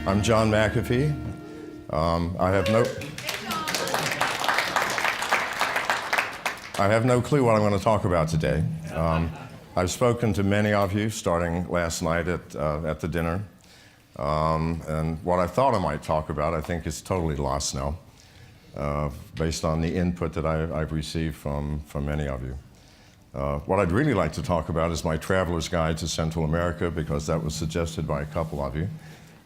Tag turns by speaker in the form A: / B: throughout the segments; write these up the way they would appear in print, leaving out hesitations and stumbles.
A: I'm John McAfee. I have no clue what I'm going to talk about today. I've spoken to many of you starting last night at the dinner. And what I thought I might talk about, I think, is totally lost now, based on the input that I've received from many of you. What I'd really like to talk about is my traveler's guide to Central America, because that was suggested by a couple of you.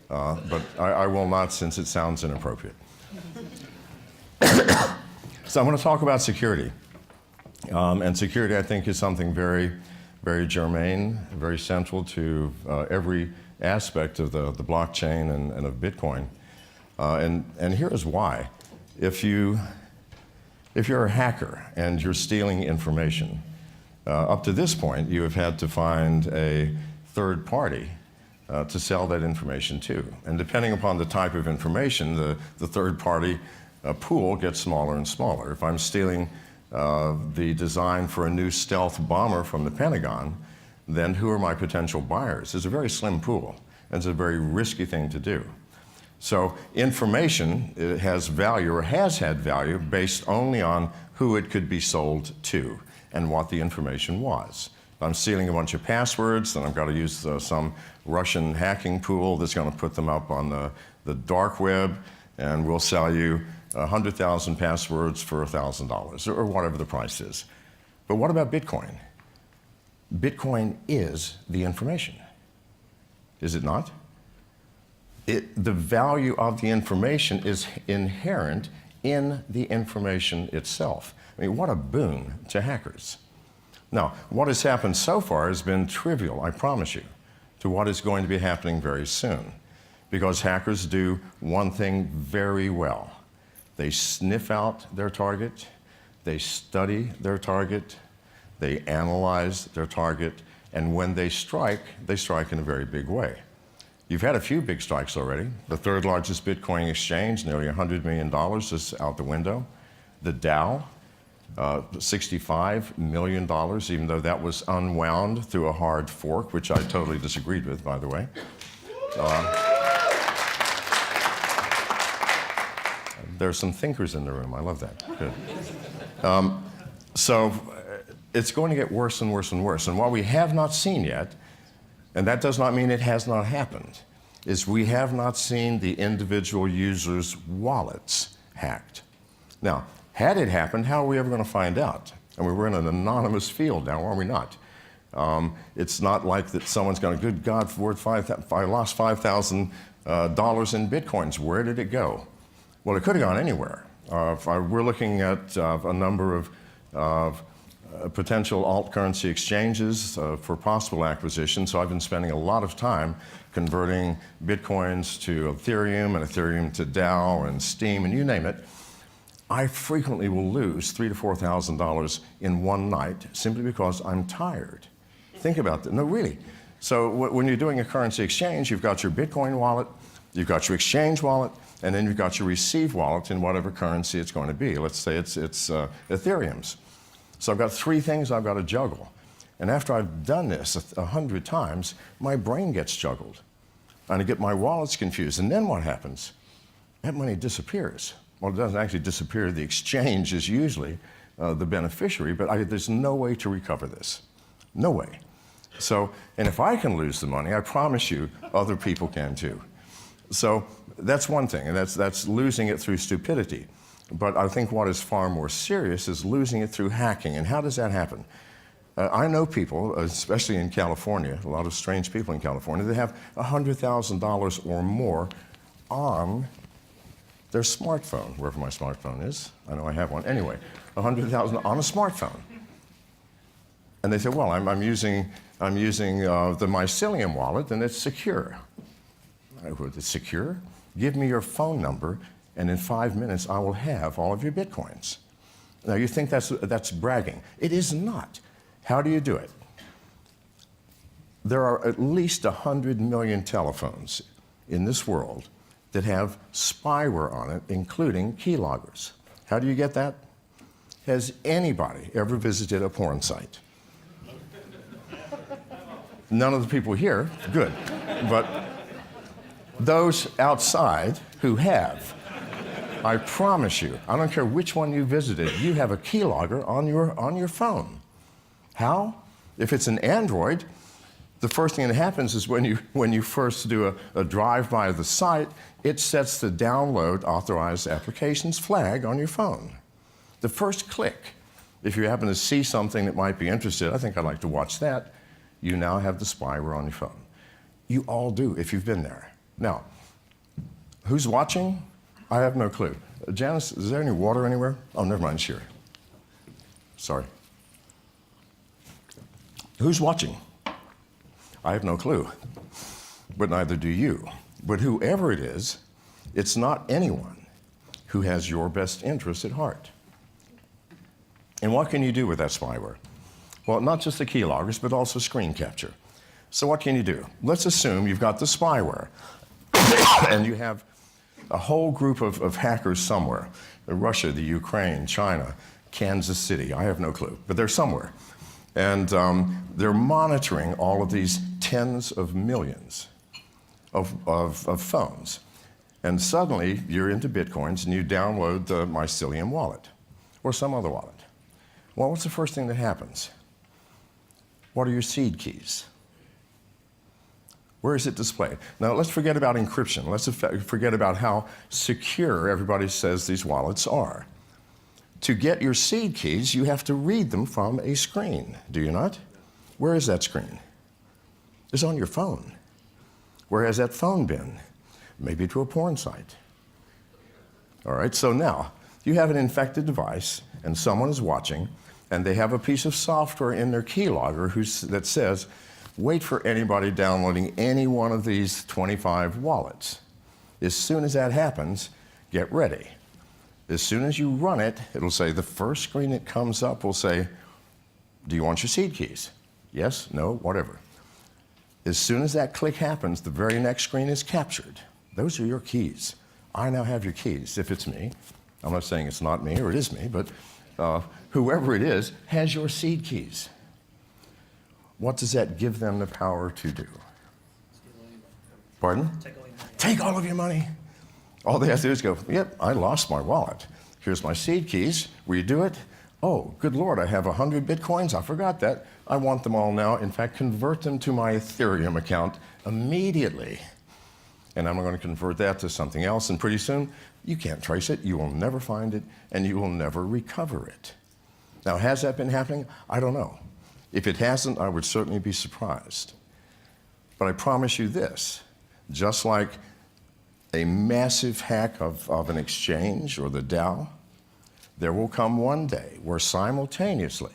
A: But I will not, since it sounds inappropriate. So I'm going to talk about security. And security, I think, is something very, very germane, very central to every aspect of the blockchain and of Bitcoin. And here is why. If you're a hacker and you're stealing information, up to this point, you have had to find a third party to sell that information to. And depending upon the type of information, the third party pool gets smaller and smaller. If I'm stealing the design for a new stealth bomber from the Pentagon, then who are my potential buyers? It's a very slim pool, and it's a very risky thing to do. So information has value, or has had value, based only on who it could be sold to and what the information was. If I'm stealing a bunch of passwords, then I've got to use some Russian hacking pool that's going to put them up on the dark web, and we'll sell you 100,000 passwords for $1,000, or whatever the price is. But what about Bitcoin? Bitcoin is the information, is it not? The value of the information is inherent in the information itself. I mean, what a boon to hackers. Now, what has happened so far has been trivial, I promise you, to what is going to be happening very soon. Because hackers do one thing very well. They sniff out their target, they study their target, they analyze their target, and when they strike in a very big way. You've had a few big strikes already. The third largest Bitcoin exchange, nearly $100 million, is out the window. The Dow, $65 million, even though that was unwound through a hard fork, which I totally disagreed with, by the way. There are some thinkers in the room. I love that. Good. So it's going to get worse and worse and worse. And what we have not seen yet, and that does not mean it has not happened, is we have not seen the individual users' wallets hacked. Now, had it happened, how are we ever going to find out? I mean, we're in an anonymous field now, are we not? It's not like that someone's going, good God, I lost $5,000 in Bitcoins. Where did it go? Well, it could have gone anywhere. We're looking at a number of potential alt currency exchanges for possible acquisition. So I've been spending a lot of time converting Bitcoins to Ethereum and Ethereum to Dow and Steam and you name it. I frequently will lose $3,000 to $4,000 in one night simply because I'm tired. Think about that. No, really. So when you're doing a currency exchange, you've got your Bitcoin wallet, you've got your exchange wallet, and then you've got your receive wallet in whatever currency it's going to be. Let's say it's Ethereum's. So I've got three things I've got to juggle. And after I've done this 100 times, my brain gets juggled. And I get my wallets confused. And then what happens? That money disappears. Well, it doesn't actually disappear. The exchange is usually the beneficiary, but there's no way to recover this. No way. So, and if I can lose the money, I promise you other people can too. So that's one thing, and that's losing it through stupidity. But I think what is far more serious is losing it through hacking. And how does that happen? I know people, especially in California, a lot of strange people in California, that have $100,000 or more on their smartphone, wherever my smartphone is. I know I have one. Anyway, $100,000 on a smartphone. And they say, well, I'm using the Mycelium wallet, and it's secure. It's secure? Give me your phone number, and in 5 minutes, I will have all of your Bitcoins. Now, you think that's bragging. It is not. How do you do it? There are at least 100 million telephones in this world that have spyware on it, including keyloggers. How do you get that? Has anybody ever visited a porn site? None of the people here, good. But those outside who have. I promise you, I don't care which one you visited, you have a keylogger on your phone. How? If it's an Android, the first thing that happens is when you first do a drive-by of the site, it sets the download authorized applications flag on your phone. The first click, if you happen to see something that might be interested, I think I'd like to watch that, you now have the spyware on your phone. You all do if you've been there. Now, who's watching? I have no clue. Janice, is there any water anywhere? Oh, never mind, sure. Sorry. Who's watching? I have no clue, but neither do you. But whoever it is, it's not anyone who has your best interest at heart. And what can you do with that spyware? Well, not just the keyloggers, but also screen capture. So what can you do? Let's assume you've got the spyware, and you have a whole group of hackers somewhere. Russia, the Ukraine, China, Kansas City, I have no clue, but they're somewhere. And they're monitoring all of these tens of millions of phones. And suddenly, you're into Bitcoins, and you download the Mycelium wallet, or some other wallet. Well, what's the first thing that happens? What are your seed keys? Where is it displayed? Now, let's forget about encryption. Let's forget about how secure everybody says these wallets are. To get your seed keys, you have to read them from a screen, do you not? Where is that screen? It's on your phone. Where has that phone been? Maybe to a porn site. All right, so now you have an infected device, and someone is watching, and they have a piece of software in their keylogger that says, wait for anybody downloading any one of these 25 wallets. As soon as that happens, get ready. As soon as you run it, it'll say, the first screen that comes up will say, do you want your seed keys? Yes, no, whatever. As soon as that click happens, the very next screen is captured. Those are your keys. I now have your keys, if it's me. I'm not saying it's not me or it is me, but whoever it is has your seed keys. What does that give them the power to do? Pardon? Take all of your money. All they have to do is go, yep, I lost my wallet. Here's my seed keys. Will you do it? Oh, good Lord, I have 100 Bitcoins. I forgot that. I want them all now. In fact, convert them to my Ethereum account immediately. And I'm going to convert that to something else. And pretty soon, you can't trace it. You will never find it. And you will never recover it. Now, has that been happening? I don't know. If it hasn't, I would certainly be surprised. But I promise you this, just like a massive hack of an exchange or the Dow, there will come one day where simultaneously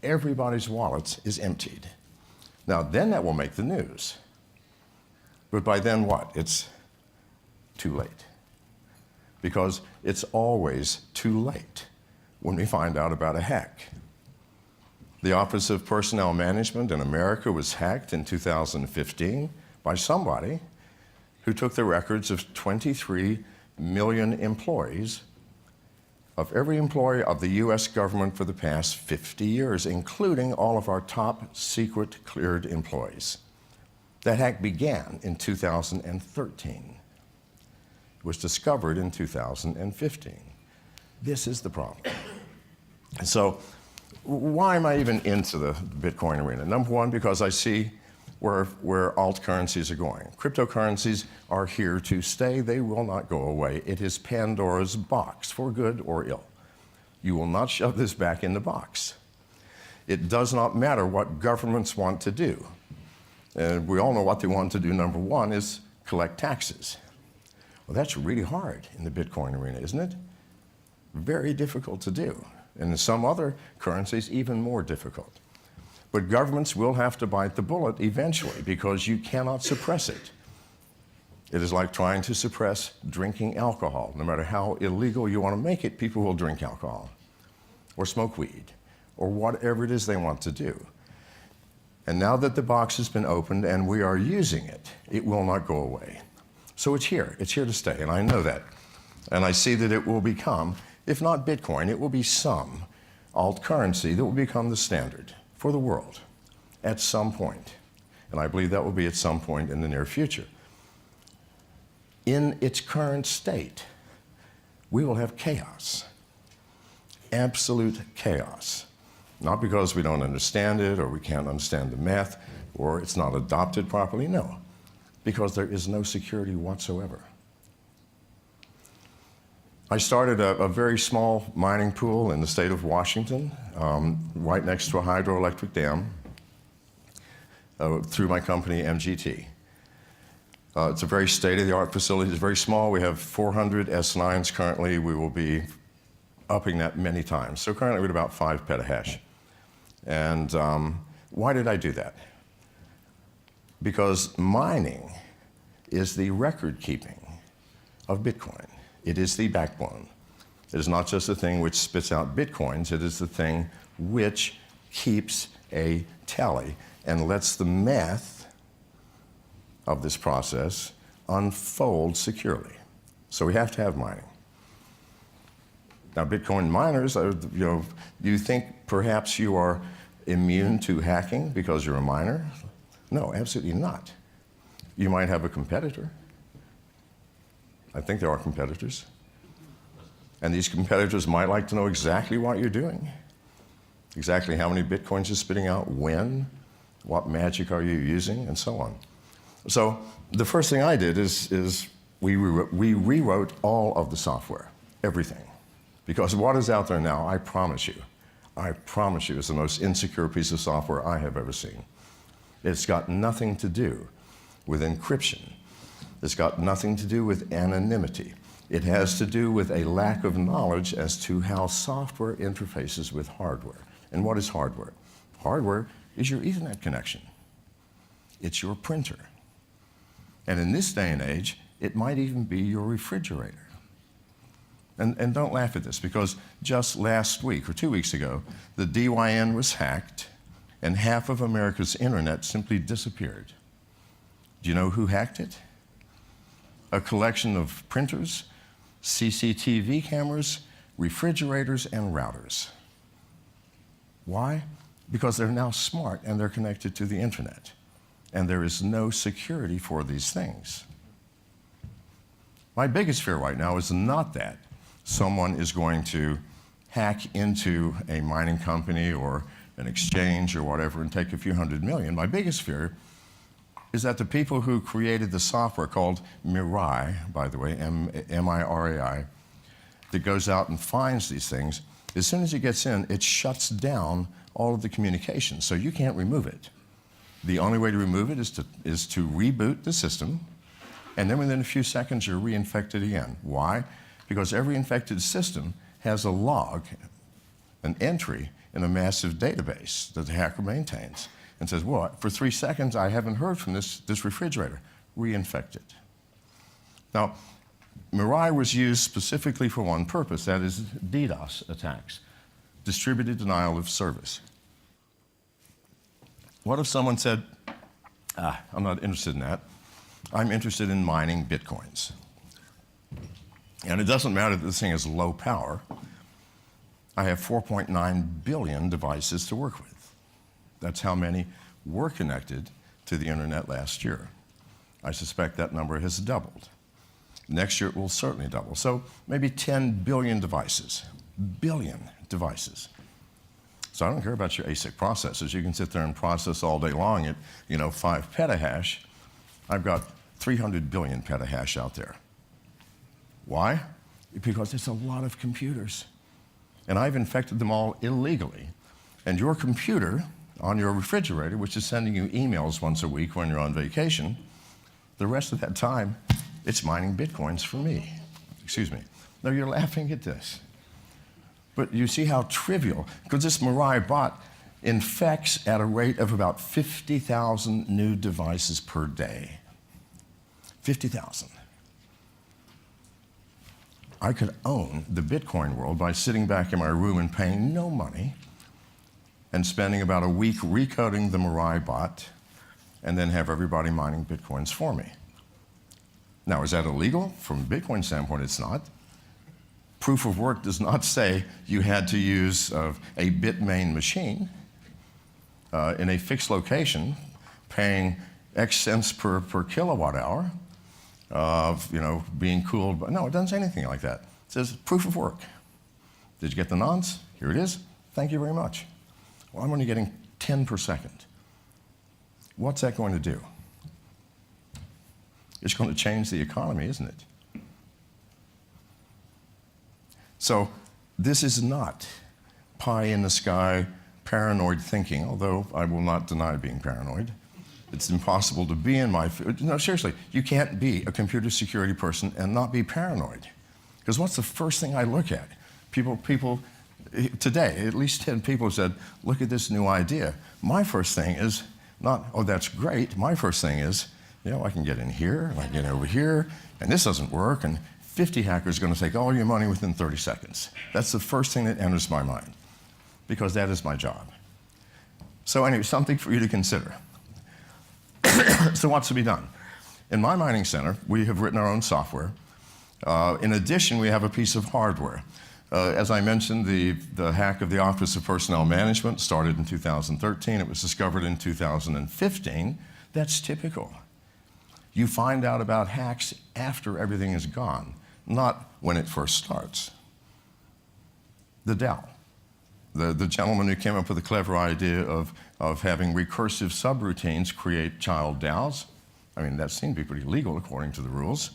A: everybody's wallet is emptied. Now, then that will make the news. But by then what? It's too late. Because it's always too late when we find out about a hack. The Office of Personnel Management in America was hacked in 2015 by somebody who took the records of 23 million employees, of every employee of the US government for the past 50 years, including all of our top secret cleared employees. That hack began in 2013. It was discovered in 2015. This is the problem. And so, why am I even into the Bitcoin arena? Number one, because I see where alt currencies are going. Cryptocurrencies are here to stay. They will not go away. It is Pandora's box, for good or ill. You will not shove this back in the box. It does not matter what governments want to do. And we all know what they want to do. Number one is collect taxes. Well, that's really hard in the Bitcoin arena, isn't it? Very difficult to do. And in some other currencies, even more difficult. But governments will have to bite the bullet eventually because you cannot suppress it. It is like trying to suppress drinking alcohol. No matter how illegal you want to make it, people will drink alcohol or smoke weed or whatever it is they want to do. And now that the box has been opened and we are using it, it will not go away. So it's here to stay, and I know that. And I see that it will become, if not Bitcoin, it will be some alt currency that will become the standard for the world at some point. And I believe that will be at some point in the near future. in its current state, we will have chaos, absolute chaos. Not because we don't understand it or we can't understand the math or it's not adopted properly, no, because there is no security whatsoever. I started a very small mining pool in the state of Washington, right next to a hydroelectric dam, through my company, MGT. It's a very state-of-the-art facility. It's very small. We have 400 S9s currently. We will be upping that many times. So currently we're at about 5 petahash. And why did I do that? Because mining is the record keeping of Bitcoin. It is the backbone. It is not just the thing which spits out Bitcoins, it is the thing which keeps a tally and lets the math of this process unfold securely. So we have to have mining. Now, Bitcoin miners, you think perhaps you are immune to hacking because you're a miner? No, absolutely not. You might have a competitor. I think there are competitors. And these competitors might like to know exactly what you're doing, exactly how many Bitcoins you're spitting out, when, what magic are you using, and so on. So the first thing I did is we rewrote all of the software, everything. Because what is out there now, I promise you, is the most insecure piece of software I have ever seen. It's got nothing to do with encryption. It's got nothing to do with anonymity. It has to do with a lack of knowledge as to how software interfaces with hardware. And what is hardware? Hardware is your Ethernet connection. It's your printer. And in this day and age, it might even be your refrigerator. And don't laugh at this, because just last week, or 2 weeks ago, the DYN was hacked, and half of America's internet simply disappeared. Do you know who hacked it? A collection of printers, CCTV cameras, refrigerators, and routers. Why? Because they're now smart and they're connected to the internet. And there is no security for these things. My biggest fear right now is not that someone is going to hack into a mining company or an exchange or whatever and take a few $100 million. My biggest fear is that the people who created the software, called Mirai, by the way, M-I-R-A-I, that goes out and finds these things, as soon as it gets in, it shuts down all of the communication, so you can't remove it. The only way to remove it is to reboot the system, and then within a few seconds, you're reinfected again. Why? Because every infected system has a log, an entry in a massive database that the hacker maintains, and says, well, for 3 seconds, I haven't heard from this refrigerator. Reinfect it. Now, Mirai was used specifically for one purpose, that is DDoS attacks, distributed denial of service. What if someone said, I'm not interested in that. I'm interested in mining Bitcoins. And it doesn't matter that this thing is low power. I have 4.9 billion devices to work with. That's how many were connected to the internet last year. I suspect that number has doubled. Next year it will certainly double. So maybe 10 billion devices. Billion devices. So I don't care about your ASIC processors. You can sit there and process all day long at 5 petahash. I've got 300 billion petahash out there. Why? Because there's a lot of computers. And I've infected them all illegally. And your computer on your refrigerator, which is sending you emails once a week when you're on vacation, the rest of that time, it's mining Bitcoins for me. Excuse me. Now you're laughing at this. But you see how trivial, because this Mirai bot infects at a rate of about 50,000 new devices per day. 50,000. I could own the Bitcoin world by sitting back in my room and paying no money and spending about a week recoding the Mirai bot and then have everybody mining Bitcoins for me. Now, is that illegal? From a Bitcoin standpoint, it's not. Proof of work does not say you had to use a Bitmain machine in a fixed location, paying X cents per kilowatt hour. of being cooled. But no, it doesn't say anything like that. It says proof of work. Did you get the nonce? Here it is. Thank you very much. Well, I'm only getting 10 per second. What's that going to do? It's going to change the economy, isn't it? So this is not pie in the sky, paranoid thinking, although I will not deny being paranoid. It's impossible to be in my field. No, seriously, you can't be a computer security person and not be paranoid. Because what's the first thing I look at? People today, at least 10 people said, look at this new idea. My first thing is not, oh, that's great. My first thing is, I can get in here, and I can get over here, and this doesn't work, and 50 hackers are going to take all your money within 30 seconds. That's the first thing that enters my mind, because that is my job. So anyway, something for you to consider. So what's to be done? In my mining center, we have written our own software. In addition, we have a piece of hardware. As I mentioned, the hack of the Office of Personnel Management started in 2013. It was discovered in 2015. That's typical. You find out about hacks after everything is gone, not when it first starts. The DAO. The gentleman who came up with the clever idea of having recursive subroutines create child DAOs. I mean, that seemed to be pretty legal according to the rules.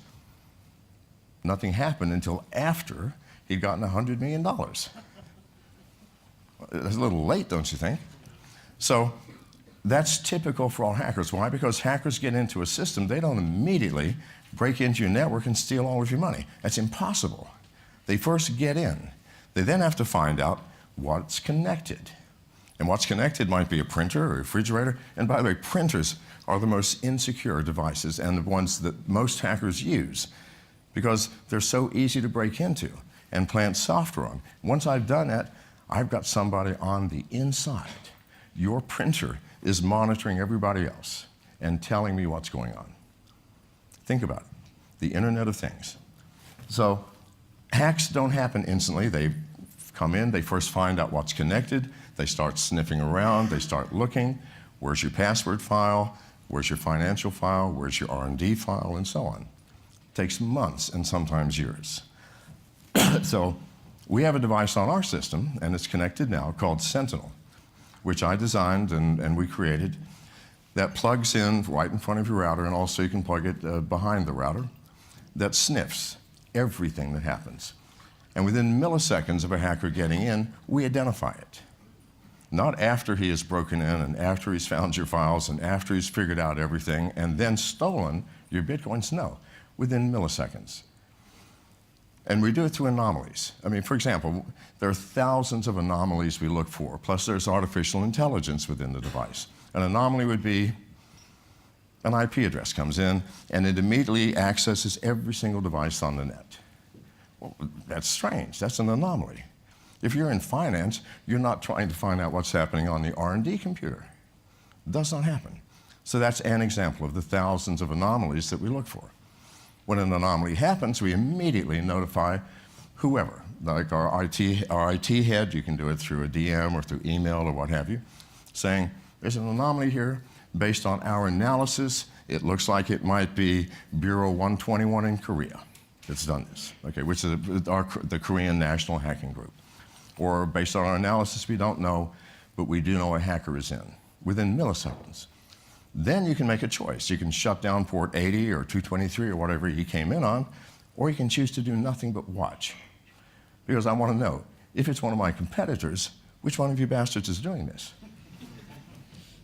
A: Nothing happened until after he'd gotten $100 million. It's a little late, don't you think? So that's typical for all hackers. Why? Because hackers get into a system, they don't immediately break into your network and steal all of your money. That's impossible. They first get in. They then have to find out what's connected. And what's connected might be a printer or a refrigerator. And by the way, printers are the most insecure devices and the ones that most hackers use because they're so easy to break into and plant software on. Once I've done that, I've got somebody on the inside. Your printer is monitoring everybody else and telling me what's going on. Think about it, the Internet of Things. So hacks don't happen instantly. They come in, they first find out what's connected, they start sniffing around, they start looking, where's your password file, where's your financial file, where's your R&D file, and so on. It takes months and sometimes years. So we have a device on our system, and it's connected now, called Sentinel, which I designed and we created, that plugs in right in front of your router, and also you can plug it behind the router, that sniffs everything that happens. And within milliseconds of a hacker getting in, we identify it. Not after he has broken in and after he's found your files and after he's figured out everything and then stolen your Bitcoins, no, within milliseconds. And we do it through anomalies. I mean, for example, there are thousands of anomalies we look for, plus there's artificial intelligence within the device. An anomaly would be an IP address comes in and it immediately accesses every single device on the net. Well, that's strange, that's an anomaly. If you're in finance, you're not trying to find out what's happening on the R&D computer. It does not happen. So that's an example of the thousands of anomalies that we look for. When an anomaly happens, we immediately notify whoever, like our IT head, you can do it through a DM or through email or what have you, saying, there's an anomaly here. Based on our analysis, it looks like it might be Bureau 121 in Korea that's done this, okay, which is the Korean National Hacking Group. Or based on our analysis, we don't know, but we do know a hacker is in, within milliseconds. Then you can make a choice. You can shut down port 80 or 223 or whatever he came in on, or you can choose to do nothing but watch. Because I want to know, if it's one of my competitors, which one of you bastards is doing this?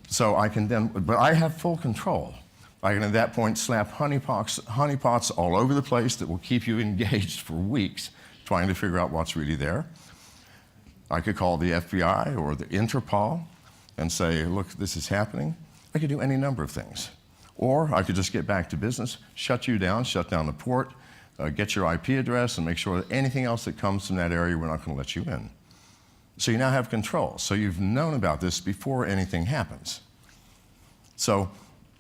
A: So I can then, but I have full control. I can at that point slap honeypots all over the place that will keep you engaged for weeks trying to figure out what's really there. I could call the FBI or the Interpol and say, look, this is happening. I could do any number of things. Or I could just get back to business, shut you down, shut down the port, get your IP address, and make sure that anything else that comes from that area, we're not going to let you in. So you now have control. So you've known about this before anything happens. So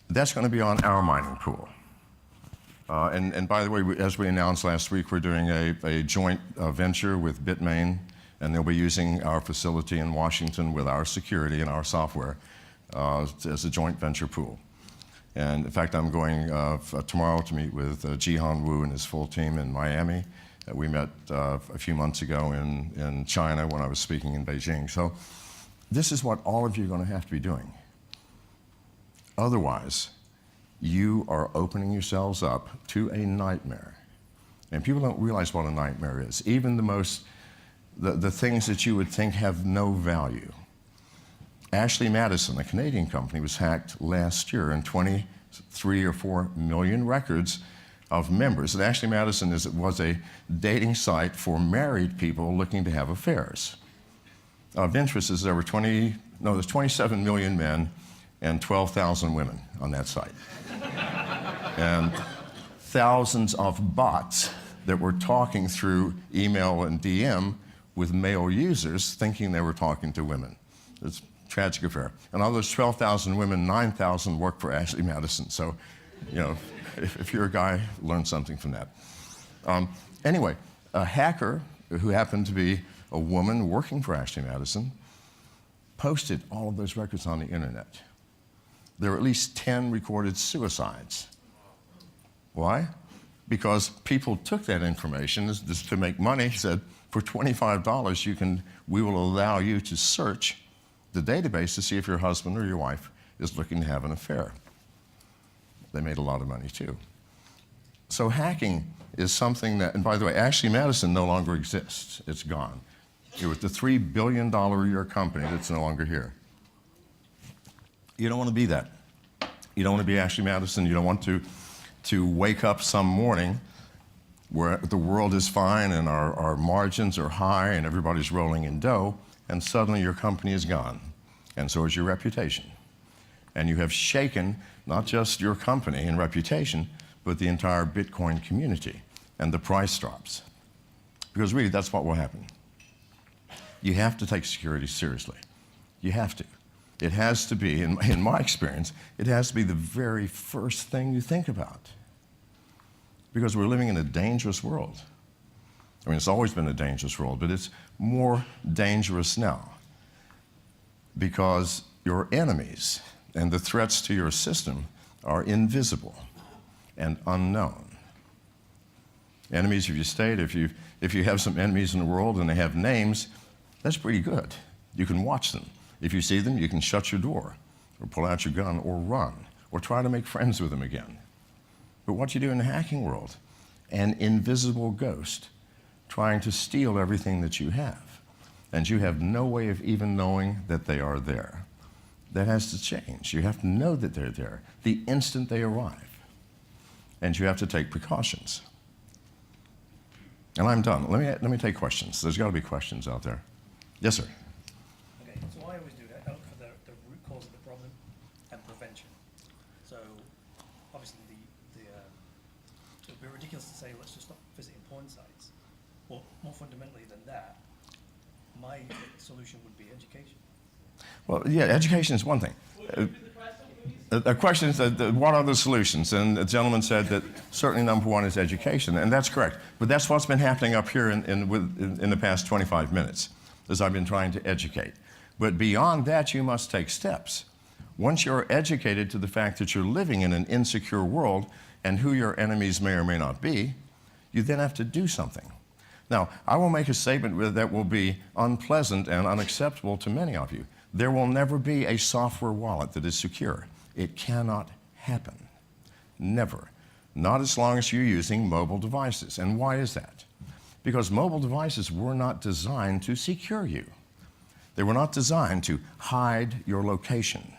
A: that's going to be on our mining pool. And by the way, as we announced last week, we're doing a joint venture with Bitmain, and they'll be using our facility in Washington with our security and our software as a joint venture pool. And in fact, I'm going tomorrow to meet with Jihan Wu and his full team in Miami. We met a few months ago in China when I was speaking in Beijing. So this is what all of you are going to have to be doing. Otherwise, you are opening yourselves up to a nightmare. And people don't realize what a nightmare is. Even the things that you would think have no value. Ashley Madison, a Canadian company, was hacked last year, and 23 or 4 million records of members. And Ashley Madison was a dating site for married people looking to have affairs. Of interest is there's 27 million men and 12,000 women on that site. And thousands of bots that were talking through email and DM with male users thinking they were talking to women. It's a tragic affair. And of those 12,000 women, 9,000 work for Ashley Madison. So, you know, if you're a guy, learn something from that. Anyway, a hacker who happened to be a woman working for Ashley Madison posted all of those records on the internet. There were at least 10 recorded suicides. Why? Because people took that information just to make money, said, for $25, we will allow you to search the database to see if your husband or your wife is looking to have an affair. They made a lot of money too. So hacking is something that, and by the way, Ashley Madison no longer exists. It's gone. It was the $3 billion a year company that's no longer here. You don't want to be that. You don't want to be Ashley Madison. You don't want to wake up some morning where the world is fine and our margins are high and everybody's rolling in dough, and suddenly your company is gone, and so is your reputation. And you have shaken not just your company and reputation, but the entire Bitcoin community, and the price drops. Because really, that's what will happen. You have to take security seriously. You have to. It has to be, in my experience, it has to be the very first thing you think about. Because we're living in a dangerous world. I mean, it's always been a dangerous world, but it's more dangerous now. Because your enemies and the threats to your system are invisible and unknown. Enemies of your state, if you have some enemies in the world and they have names, that's pretty good. You can watch them. If you see them, you can shut your door, or pull out your gun, or run, or try to make friends with them again. But what you do in the hacking world, an invisible ghost trying to steal everything that you have, and you have no way of even knowing that they are there. That has to change. You have to know that they're there the instant they arrive, and you have to take precautions. And I'm done. Let me take questions. There's got to be questions out there. Yes, sir.
B: Okay, so I always do that. I look for the root cause of the problem and prevention. So obviously it would be ridiculous to say let's just stop visiting porn sites. Well, more fundamentally than that, my solution would be education.
A: Well, yeah, education is one thing. The question is, what are the solutions? And the gentleman said that certainly number one is education, and that's correct. But that's what's been happening up here in the past 25 minutes, as I've been trying to educate. But beyond that, you must take steps. Once you're educated to the fact that you're living in an insecure world and who your enemies may or may not be, you then have to do something. Now, I will make a statement that will be unpleasant and unacceptable to many of you. There will never be a software wallet that is secure. It cannot happen. Never. Not as long as you're using mobile devices. And why is that? Because mobile devices were not designed to secure you. They were not designed to hide your location,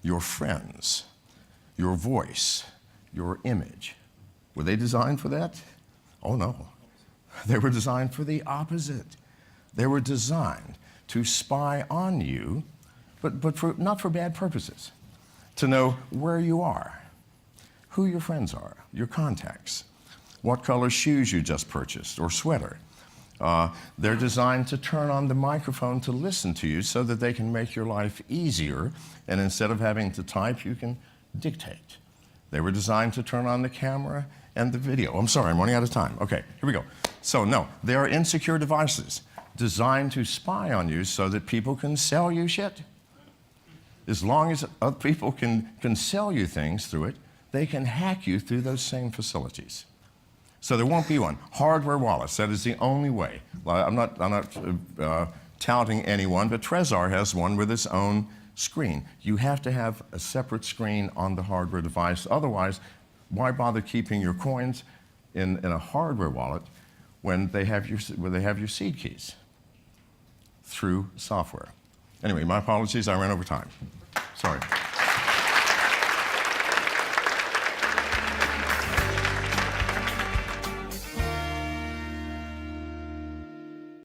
A: your friends, your voice, your image. Were they designed for that? Oh no. They were designed for the opposite. They were designed to spy on you, but not for bad purposes. To know where you are, who your friends are, your contacts, what color shoes you just purchased or sweater. They're designed to turn on the microphone to listen to you so that they can make your life easier, and instead of having to type, you can dictate. They were designed to turn on the camera and the video. I'm sorry, I'm running out of time. Okay, here we go. So no, they are insecure devices designed to spy on you so that people can sell you shit. as long as other people can sell you things through it, they can hack you through those same facilities. So there won't be one. Hardware wallets, that is the only way. Well, I'm not touting anyone, but Trezor has one with its own screen. You have to have a separate screen on the hardware device. Otherwise, why bother keeping your coins in a hardware wallet when they have your seed keys through software? Anyway, my apologies, I ran over time. Sorry.